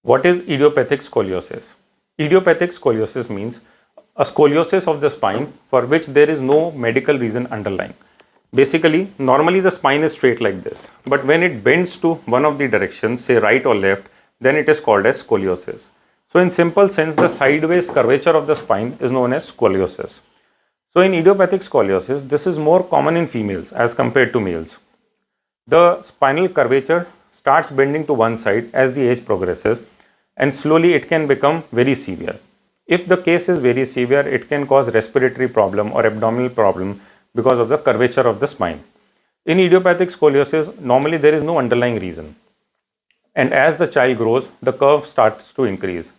What is idiopathic scoliosis? Idiopathic scoliosis means a scoliosis of the spine for which there is no medical reason underlying. Basically, normally the spine is straight like this, but when it bends to one of the directions, say right or left, then it is called as scoliosis. So in simple sense, the sideways curvature of the spine is known as scoliosis. So in idiopathic scoliosis, this is more common in females as compared to males. The spinal curvature starts bending to one side as the age progresses, and slowly it can become very severe. If the case is very severe, it can cause respiratory problem or abdominal problem because of the curvature of the spine. In idiopathic scoliosis, normally there is no underlying reason. And as the child grows, the curve starts to increase.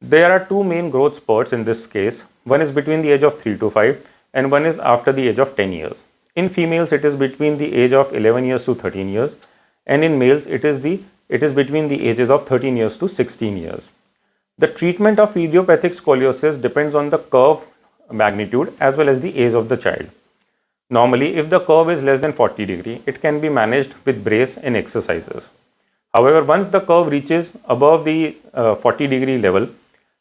There are two main growth spurts in this case. One is between the age of 3 to 5 and one is after the age of 10 years. In females, it is between the age of 11 years to 13 years. And in males, it is between the ages of 13 years to 16 years. The treatment of idiopathic scoliosis depends on the curve magnitude as well as the age of the child. Normally, if the curve is less than 40 degree, it can be managed with brace and exercises. However, once the curve reaches above the 40 degree level,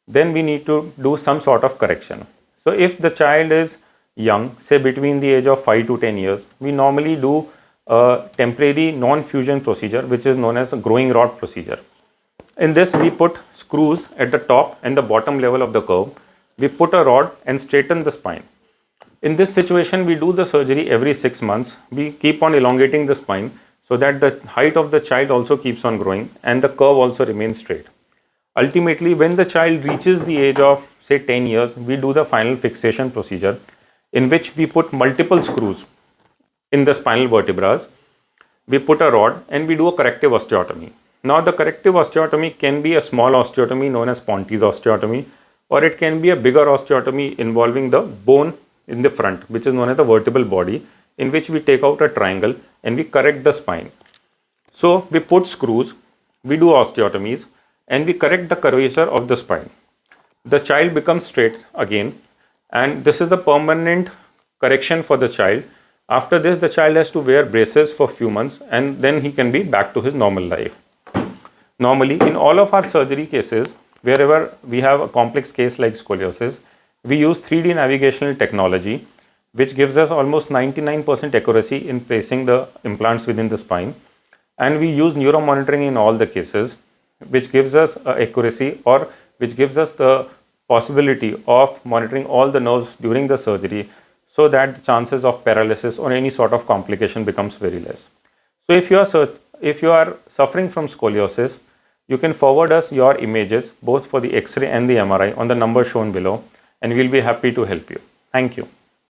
then we need to do some sort of correction. So if the child is young, say between the age of 5 to 10 years, we normally do a temporary non-fusion procedure, which is known as a growing rod procedure. In this, we put screws at the top and the bottom level of the curve. We put a rod and straighten the spine. In this situation, we do the surgery every 6 months. We keep on elongating the spine so that the height of the child also keeps on growing and the curve also remains straight. Ultimately, when the child reaches the age of say 10 years, we do the final fixation procedure in which we put multiple screws in the spinal vertebrae. We put a rod and we do a corrective osteotomy. Now the corrective osteotomy can be a small osteotomy known as Ponti's osteotomy, or it can be a bigger osteotomy involving the bone in the front, which is known as the vertebral body, in which we take out a triangle and we correct the spine. So we put screws, we do osteotomies, and we correct the curvature of the spine. The child becomes straight again, and this is the permanent correction for the child. After this, the child has to wear braces for a few months and then he can be back to his normal life. Normally, in all of our surgery cases, wherever we have a complex case like scoliosis, we use 3D navigational technology, which gives us almost 99% accuracy in placing the implants within the spine. And we use neuromonitoring in all the cases, which gives us accuracy, or which gives us the possibility of monitoring all the nerves during the surgery, so that the chances of paralysis or any sort of complication becomes very less. So if you are suffering from scoliosis, you can forward us your images both for the X-ray and the MRI on the number shown below, and we'll be happy to help you. Thank you.